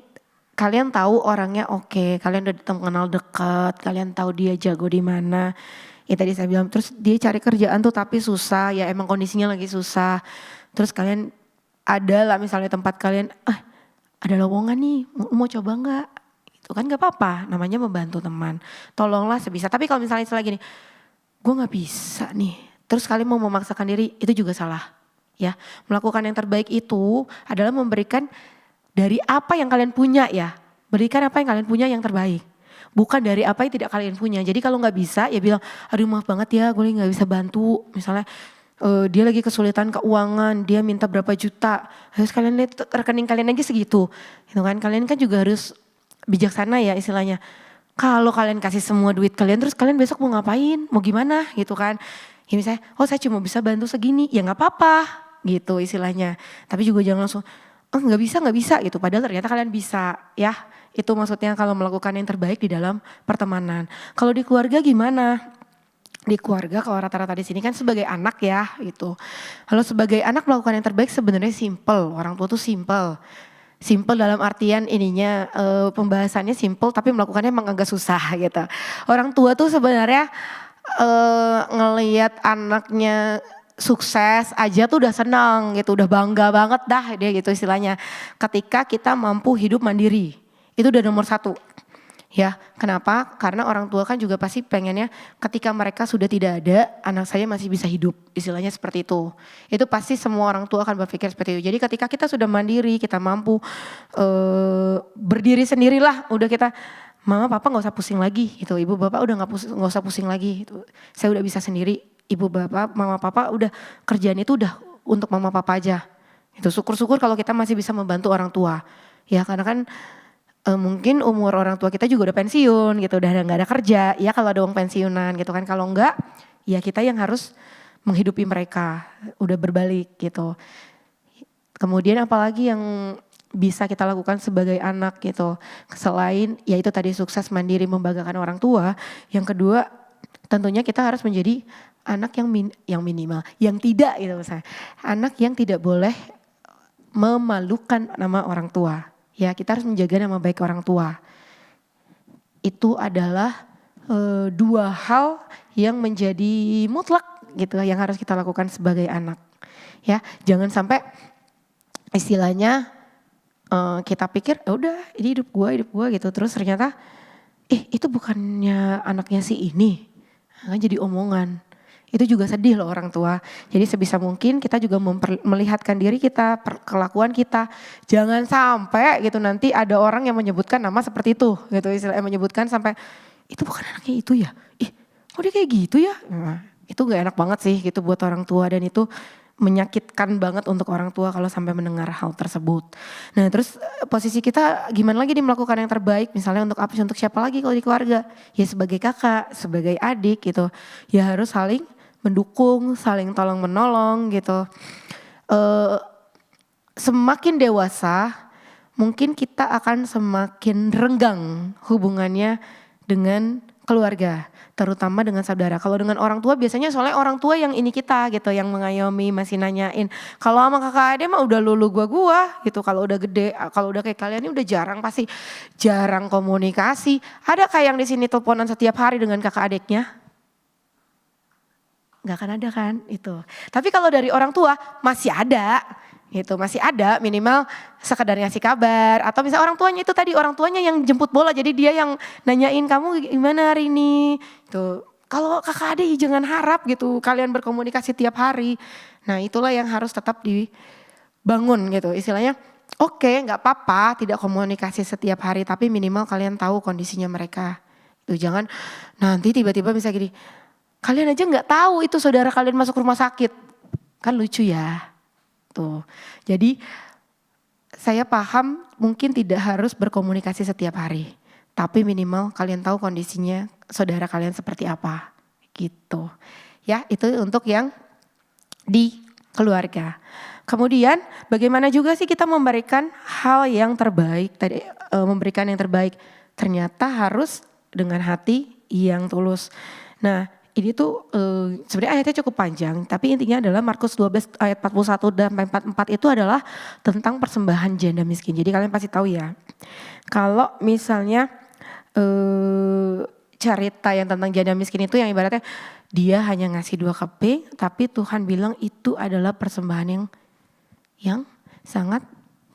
kalian tahu orangnya oke, kalian udah kenal dekat, kalian tahu dia jago di mana. Ya tadi saya bilang, terus dia cari kerjaan tuh tapi susah, ya emang kondisinya lagi susah. Terus kalian ada lah misalnya tempat kalian, ada lowongan nih, mau coba nggak? Itu kan nggak apa-apa, namanya membantu teman. Tolonglah sebisa. Tapi kalau misalnya gini, gue nggak bisa nih. Terus kalian mau memaksakan diri, itu juga salah. Ya, melakukan yang terbaik itu adalah memberikan dari apa yang kalian punya ya. Berikan apa yang kalian punya yang terbaik. Bukan dari apa yang tidak kalian punya. Jadi kalau nggak bisa ya bilang, aduh maaf banget ya gue nggak bisa bantu. Misalnya dia lagi kesulitan keuangan, dia minta berapa juta. Harus kalian lihat rekening kalian aja segitu. Gitu kan, kalian kan juga harus bijaksana ya istilahnya. Kalau kalian kasih semua duit kalian terus kalian besok mau ngapain, mau gimana gitu kan. Ya misalnya, oh saya cuma bisa bantu segini, ya gak apa-apa gitu istilahnya. Tapi juga jangan langsung, oh gak bisa gitu. Padahal ternyata kalian bisa ya. Itu maksudnya kalau melakukan yang terbaik di dalam pertemanan. Kalau di keluarga gimana? Di keluarga kalau rata-rata di sini kan sebagai anak ya gitu. Kalau sebagai anak melakukan yang terbaik sebenarnya simple, orang tua tuh simple. Simple dalam artian ininya pembahasannya simple tapi melakukannya emang agak susah gitu. Orang tua tuh sebenarnya ngelihat anaknya sukses aja tuh udah senang gitu, udah bangga banget dah dia gitu istilahnya. Ketika kita mampu hidup mandiri, itu udah nomor satu. Ya, kenapa? Karena orang tua kan juga pasti pengennya ketika mereka sudah tidak ada, anak saya masih bisa hidup. Istilahnya seperti itu. Itu pasti semua orang tua akan berpikir seperti itu. Jadi ketika kita sudah mandiri, kita mampu berdiri sendirilah, udah kita, mama papa gak usah pusing lagi gitu. Ibu bapak udah gak usah pusing lagi gitu. Saya udah bisa sendiri, ibu bapak, mama papa udah kerjaan itu udah untuk mama papa aja. Itu syukur-syukur kalau kita masih bisa membantu orang tua. Ya karena kan mungkin umur orang tua kita juga udah pensiun gitu, udah gak ada kerja, ya kalau ada uang pensiunan gitu kan, kalau enggak ya kita yang harus menghidupi mereka, udah berbalik gitu. Kemudian apalagi yang bisa kita lakukan sebagai anak gitu, selain ya itu tadi sukses mandiri membanggakan orang tua, yang kedua tentunya kita harus menjadi anak yang minimal, yang tidak gitu misalnya, anak yang tidak boleh memalukan nama orang tua. Ya kita harus menjaga nama baik orang tua. Itu adalah dua hal yang menjadi mutlak gitu yang harus kita lakukan sebagai anak. Ya jangan sampai istilahnya kita pikir udah ini hidup gue gitu. Terus ternyata itu bukannya anaknya si ini. Kan jadi omongan. Itu juga sedih loh orang tua. Jadi sebisa mungkin kita juga melihatkan diri kita, kelakuan kita. Jangan sampai gitu nanti ada orang yang menyebutkan nama seperti itu. Gitu istilahnya menyebutkan sampai, itu bukan anaknya itu ya? Kok dia kayak gitu ya? Nah, itu gak enak banget sih gitu buat orang tua. Dan itu menyakitkan banget untuk orang tua kalau sampai mendengar hal tersebut. Nah terus posisi kita gimana lagi nih melakukan yang terbaik. Misalnya untuk apa sih, untuk siapa lagi kalau di keluarga? Ya sebagai kakak, sebagai adik gitu. Ya harus saling mendukung, saling tolong menolong gitu. Semakin dewasa mungkin kita akan semakin renggang hubungannya dengan keluarga, terutama dengan saudara. Kalau dengan orang tua biasanya soalnya orang tua yang ini kita gitu, yang mengayomi, masih nanyain. Kalau sama kakak adik mah udah lulu gua gitu. Kalau udah gede, kalau udah kayak kalian ini udah jarang, pasti jarang komunikasi. Ada kayak yang di sini teleponan setiap hari dengan kakak adiknya? Gak akan ada kan itu. Tapi kalau dari orang tua masih ada gitu, masih ada minimal sekedar ngasih kabar. Atau misalnya orang tuanya itu tadi, orang tuanya yang jemput bola jadi dia yang nanyain kamu gimana hari ini. Tuh. Kalau kakak adik jangan harap gitu kalian berkomunikasi tiap hari. Nah itulah yang harus tetap dibangun gitu istilahnya. Oke, gak apa-apa tidak komunikasi setiap hari tapi minimal kalian tahu kondisinya mereka. Tuh jangan nanti tiba-tiba bisa gini, kalian aja gak tahu itu saudara kalian masuk rumah sakit. Kan lucu ya. Tuh. Jadi saya paham mungkin tidak harus berkomunikasi setiap hari. Tapi minimal kalian tahu kondisinya saudara kalian seperti apa. Gitu. Ya itu untuk yang di keluarga. Kemudian bagaimana juga sih kita memberikan hal yang terbaik. Tadi memberikan yang terbaik ternyata harus dengan hati yang tulus. Nah, ini tuh sebenarnya ayatnya cukup panjang, tapi intinya adalah Markus 12 ayat 41 dan 44 itu adalah tentang persembahan janda miskin. Jadi kalian pasti tahu ya, kalau misalnya cerita yang tentang janda miskin itu yang ibaratnya dia hanya ngasih 2 keping, tapi Tuhan bilang itu adalah persembahan yang sangat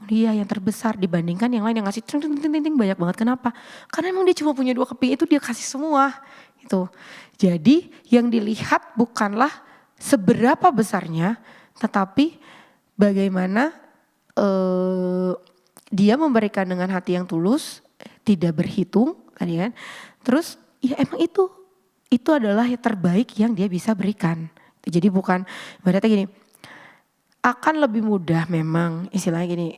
mulia, yang terbesar dibandingkan yang lain yang ngasih ting banyak banget. Kenapa? Karena emang dia cuma punya 2 keping, itu dia kasih semua. Itu. Jadi yang dilihat bukanlah seberapa besarnya, tetapi bagaimana dia memberikan dengan hati yang tulus, tidak berhitung, tadi kan. Terus ya emang itu adalah yang terbaik yang dia bisa berikan. Jadi bukan, berarti gini, akan lebih mudah memang istilahnya gini,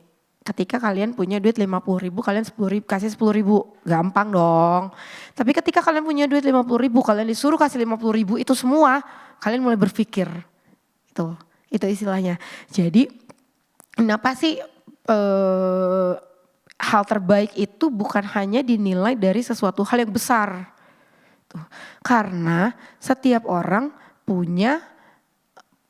ketika kalian punya duit 50.000, kalian 10.000, kasih 10.000, gampang dong. Tapi ketika kalian punya duit 50.000, kalian disuruh kasih 50.000 itu semua, kalian mulai berpikir. Itu istilahnya. Jadi kenapa sih hal terbaik itu bukan hanya dinilai dari sesuatu hal yang besar. Karena setiap orang punya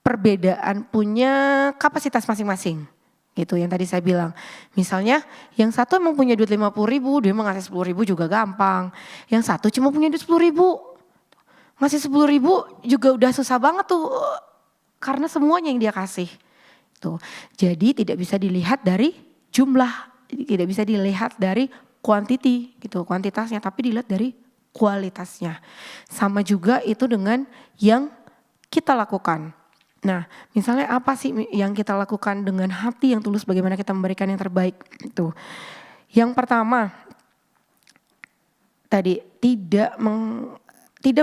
perbedaan, punya kapasitas masing-masing. Gitu yang tadi saya bilang. Misalnya yang satu emang punya duit 50.000, dia mau ngasih 10.000 juga gampang. Yang satu cuma punya duit 10.000. Ngasih 10.000 juga udah susah banget tuh. Karena semuanya yang dia kasih. Tuh. Jadi tidak bisa dilihat dari jumlah. Tidak bisa dilihat dari quantity gitu, kuantitasnya. Tapi dilihat dari kualitasnya. Sama juga itu dengan yang kita lakukan. Nah, misalnya apa sih yang kita lakukan dengan hati yang tulus, bagaimana kita memberikan yang terbaik itu. Yang pertama, tadi tidak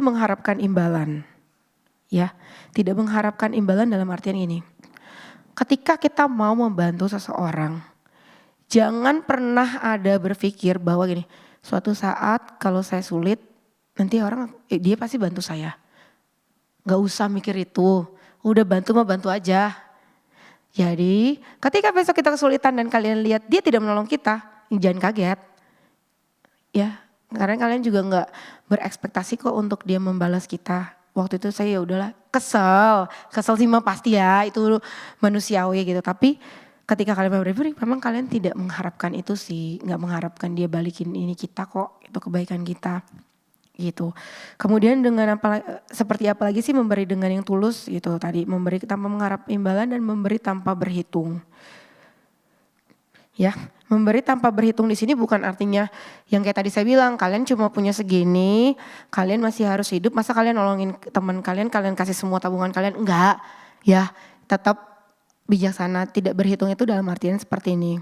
mengharapkan imbalan. Ya, tidak mengharapkan imbalan dalam artian ini. Ketika kita mau membantu seseorang, jangan pernah ada berpikir bahwa gini, suatu saat kalau saya sulit, nanti dia pasti bantu saya. Gak usah mikir itu. Udah bantu mah bantu aja. Jadi ketika besok kita kesulitan dan kalian lihat dia tidak menolong kita, jangan kaget. Ya, karena kalian juga gak berekspektasi kok untuk dia membalas kita. Waktu itu saya ya udahlah kesel sih mah pasti ya, itu manusiawi gitu. Tapi ketika kalian berpikir, memang kalian tidak mengharapkan itu sih, gak mengharapkan dia balikin ini kita kok, itu kebaikan kita. Gitu. Kemudian dengan seperti apa lagi sih memberi dengan yang tulus gitu tadi, memberi tanpa mengharap imbalan dan memberi tanpa berhitung. Ya, memberi tanpa berhitung di sini bukan artinya yang kayak tadi saya bilang, kalian cuma punya segini, kalian masih harus hidup, masa kalian nolongin teman kalian kasih semua tabungan kalian, enggak. Ya, tetap bijaksana, tidak berhitung itu dalam artian seperti ini.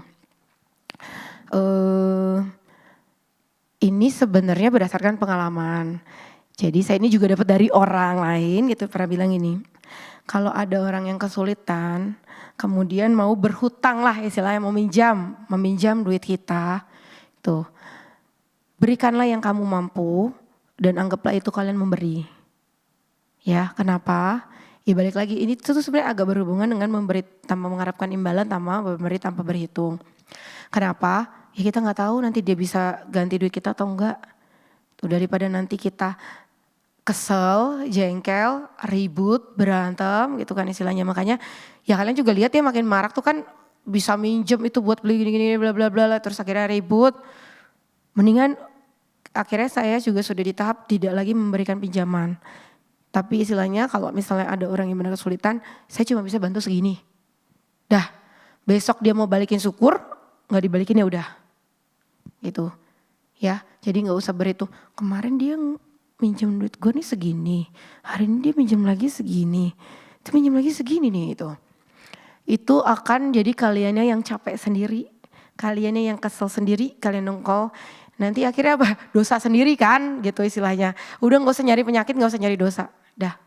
Ini sebenarnya berdasarkan pengalaman. Jadi saya ini juga dapat dari orang lain gitu, pernah bilang ini. Kalau ada orang yang kesulitan, kemudian mau berhutang lah istilahnya, meminjam duit kita. Tuh, berikanlah yang kamu mampu dan anggaplah itu kalian memberi. Ya, kenapa? Ya balik lagi, ini tuh sebenarnya agak berhubungan dengan memberi tanpa mengharapkan imbalan, memberi tanpa berhitung. Kenapa? Ya kita gak tahu nanti dia bisa ganti duit kita atau enggak. Tuh, daripada nanti kita kesel, jengkel, ribut, berantem gitu kan istilahnya. Makanya ya kalian juga lihat ya makin marak tuh kan bisa minjem itu buat beli gini-gini bla bla bla, terus akhirnya ribut. Mendingan akhirnya saya juga sudah di tahap tidak lagi memberikan pinjaman. Tapi istilahnya kalau misalnya ada orang yang benar kesulitan, saya cuma bisa bantu segini. Dah, besok dia mau balikin syukur, gak dibalikin ya udah. Gitu. Ya, jadi gak usah berhitung. Kemarin dia minjem duit gue nih segini, hari ini dia minjem lagi segini, itu minjem lagi segini nih itu. Itu akan jadi kaliannya yang capek sendiri, kaliannya yang kesel sendiri, kalian nongkol. Nanti akhirnya apa? Dosa sendiri kan gitu istilahnya. Udah gak usah nyari penyakit, gak usah nyari dosa. Dah,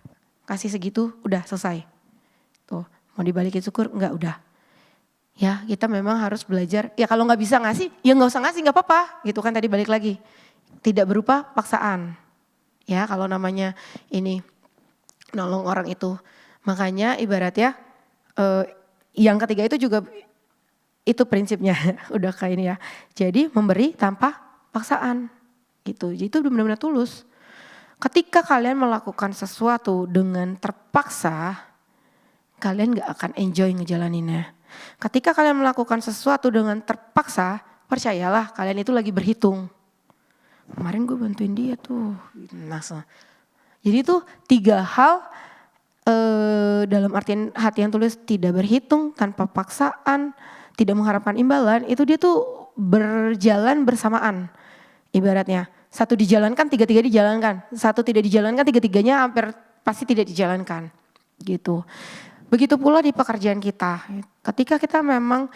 kasih segitu udah selesai. Tuh, mau dibalikin syukur enggak udah. Ya kita memang harus belajar, ya kalau gak bisa ngasih, ya gak usah ngasih gak apa-apa. Gitu kan tadi balik lagi. Tidak berupa paksaan. Ya kalau namanya ini nolong orang itu. Makanya ibaratnya yang ketiga itu juga itu prinsipnya udah kayak ini ya. Jadi memberi tanpa paksaan gitu. Jadi itu benar-benar tulus. Ketika kalian melakukan sesuatu dengan terpaksa, kalian gak akan enjoy ngejalaninnya. Ketika kalian melakukan sesuatu dengan terpaksa, percayalah kalian itu lagi berhitung. Kemarin gue bantuin dia tuh. Jadi itu 3 hal dalam artian hati yang tulus, tidak berhitung, tanpa paksaan, tidak mengharapkan imbalan, itu dia tuh berjalan bersamaan. Ibaratnya, 1 dijalankan, 3 dijalankan. 1 tidak dijalankan, 3-tiganya hampir pasti tidak dijalankan. Gitu. Begitu pula di pekerjaan kita. Ketika kita memang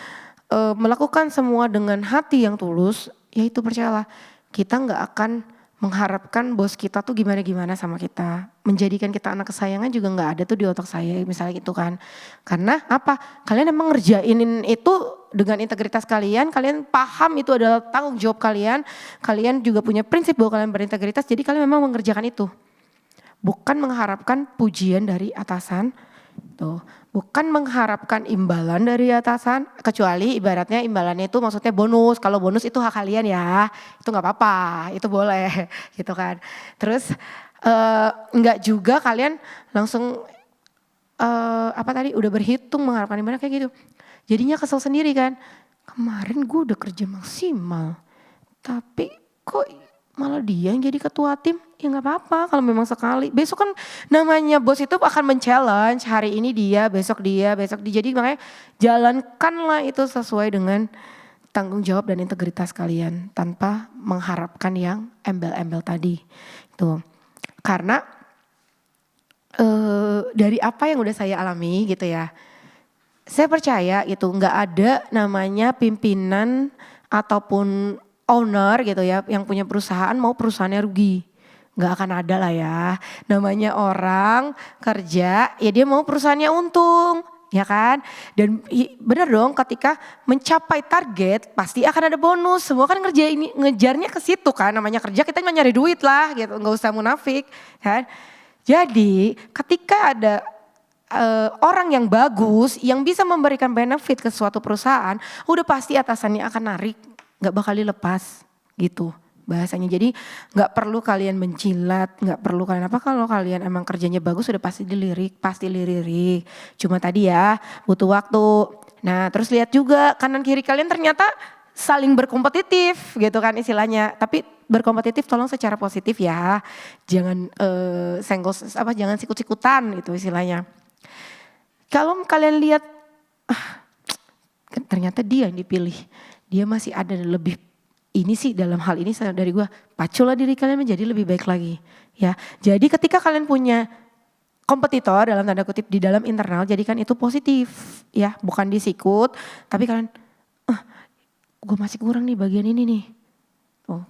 melakukan semua dengan hati yang tulus, ya itu percayalah, kita gak akan mengharapkan bos kita tuh gimana-gimana sama kita. Menjadikan kita anak kesayangan juga gak ada tuh di otak saya misalnya gitu kan. Karena apa? Kalian emang ngerjainin itu dengan integritas kalian paham itu adalah tanggung jawab kalian. Kalian juga punya prinsip bahwa kalian berintegritas, jadi kalian memang mengerjakan itu. Bukan mengharapkan pujian dari atasan. Tuh, bukan mengharapkan imbalan dari atasan, kecuali ibaratnya imbalannya itu maksudnya bonus. Kalau bonus itu hak kalian ya, itu nggak apa-apa, itu boleh gitu kan. Terus nggak juga kalian langsung udah berhitung mengharapkan imbalan kayak gitu. Jadinya kesel sendiri kan. Kemarin gue udah kerja maksimal, tapi kok malah dia yang jadi ketua tim. Ya gak apa-apa kalau memang sekali. Besok kan namanya bos itu akan men-challenge. Hari ini dia, besok dia, besok dia. Jadi makanya jalankanlah itu sesuai dengan tanggung jawab dan integritas kalian. Tanpa mengharapkan yang embel-embel tadi. Itu. Karena dari apa yang udah saya alami gitu ya. Saya percaya itu gak ada namanya pimpinan ataupun owner gitu ya. Yang punya perusahaan mau perusahaannya rugi. Gak akan ada lah ya, namanya orang kerja ya dia mau perusahaannya untung ya kan. Dan benar dong, ketika mencapai target pasti akan ada bonus, semua kan ngejarnya ke situ kan. Namanya kerja kita nyari duit lah gitu, gak usah munafik kan. Jadi ketika ada orang yang bagus yang bisa memberikan benefit ke suatu perusahaan, udah pasti atasannya akan narik, gak bakal dilepas gitu bahasanya. Jadi gak perlu kalian mencilat, gak perlu kalian apa, kalau kalian emang kerjanya bagus udah pasti dilirik. Cuma tadi ya butuh waktu. Nah terus lihat juga kanan kiri kalian ternyata saling berkompetitif gitu kan istilahnya. Tapi berkompetitif tolong secara positif ya. Jangan jangan sikut-sikutan gitu istilahnya. Kalau kalian lihat ternyata dia yang dipilih, dia masih ada lebih. Ini sih dalam hal ini dari gue, paculah diri kalian menjadi lebih baik lagi. Ya, jadi ketika kalian punya kompetitor dalam tanda kutip di dalam internal, jadikan itu positif, ya, bukan disikut, tapi kalian, gue masih kurang nih bagian ini nih,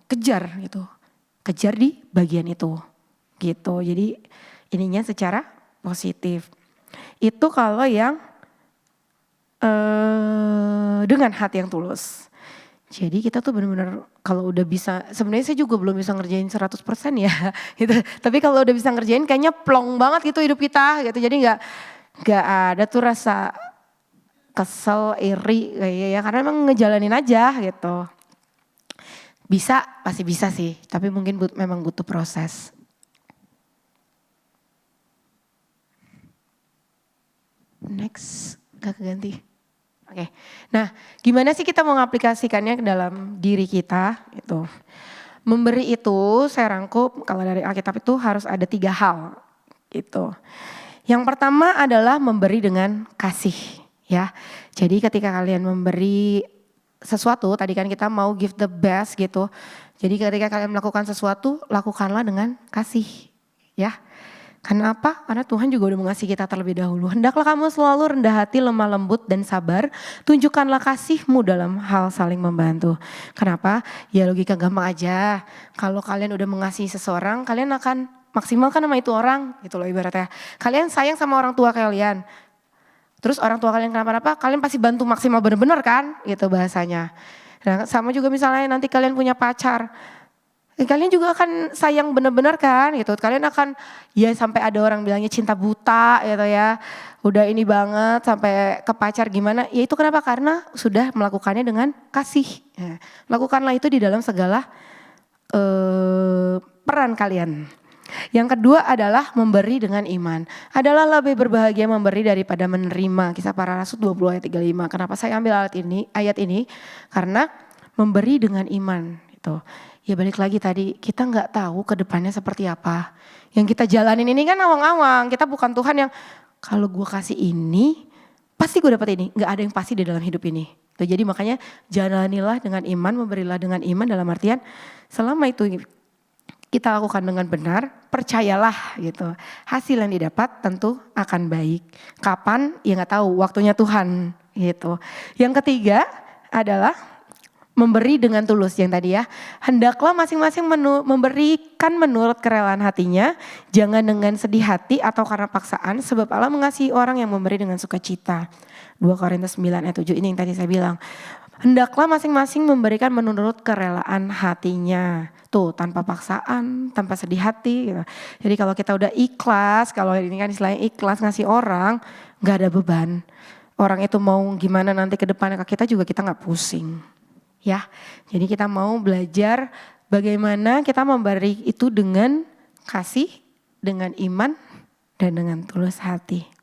kejar gitu, kejar di bagian itu, gitu. Jadi ininya secara positif. Itu kalau yang dengan hati yang tulus. Jadi kita tuh benar-benar kalau udah bisa, sebenarnya saya juga belum bisa ngerjain 100% ya gitu. Tapi kalau udah bisa ngerjain kayaknya plong banget gitu hidup kita gitu. Jadi gak ada tuh rasa kesel, iri kayak ya, karena emang ngejalanin aja gitu. Bisa, pasti bisa sih, tapi mungkin memang butuh proses. Next, gak keganti. Oke, nah gimana sih kita mau mengaplikasikannya ke dalam diri kita itu. Memberi itu saya rangkum kalau dari Alkitab itu harus ada 3 hal gitu. Yang pertama adalah memberi dengan kasih ya. Jadi ketika kalian memberi sesuatu, tadi kan kita mau give the best gitu. Jadi ketika kalian melakukan sesuatu, lakukanlah dengan kasih ya. Karena apa? Karena Tuhan juga udah mengasihi kita terlebih dahulu. Hendaklah kamu selalu rendah hati, lemah lembut dan sabar. Tunjukkanlah kasihmu dalam hal saling membantu. Kenapa? Ya logika gampang aja. Kalau kalian udah mengasihi seseorang, kalian akan maksimalkan sama itu orang. Gitu loh ibaratnya. Kalian sayang sama orang tua kalian. Terus orang tua kalian kenapa-napa, kalian pasti bantu maksimal bener-bener kan? Gitu bahasanya. Nah, sama juga misalnya nanti kalian punya pacar. Kalian juga akan sayang benar-benar kan gitu. Kalian akan ya sampai ada orang bilangnya cinta buta gitu ya. Udah ini banget sampai ke pacar gimana. Ya itu kenapa? Karena sudah melakukannya dengan kasih. Ya, lakukanlah itu di dalam segala peran kalian. Yang kedua adalah memberi dengan iman. Adalah lebih berbahagia memberi daripada menerima. Kisah Para Rasul 20 ayat 35. Kenapa saya ambil ayat ini? Karena memberi dengan iman. Gitu. Ya balik lagi tadi, kita gak tahu ke depannya seperti apa. Yang kita jalanin ini kan awang-awang. Kita bukan Tuhan yang kalau gue kasih ini, pasti gue dapat ini. Gak ada yang pasti di dalam hidup ini. Jadi makanya jalanilah dengan iman, memberilah dengan iman dalam artian selama itu kita lakukan dengan benar, percayalah gitu. Hasil yang didapat tentu akan baik. Kapan? Ya gak tahu, waktunya Tuhan gitu. Yang ketiga adalah memberi dengan tulus yang tadi ya. Hendaklah masing-masing memberikan menurut kerelaan hatinya, jangan dengan sedih hati atau karena paksaan, sebab Allah mengasihi orang yang memberi dengan sukacita. 2 Korintus 9 ayat 7 ini yang tadi saya bilang. Hendaklah masing-masing memberikan menurut kerelaan hatinya. Tuh tanpa paksaan, tanpa sedih hati gitu. Jadi kalau kita udah ikhlas, kalau ini kan istilahnya ikhlas ngasih orang, gak ada beban. Orang itu mau gimana nanti ke depannya ke kita juga kita gak pusing. Ya, jadi kita mau belajar bagaimana kita memberi itu dengan kasih, dengan iman, dan dengan tulus hati.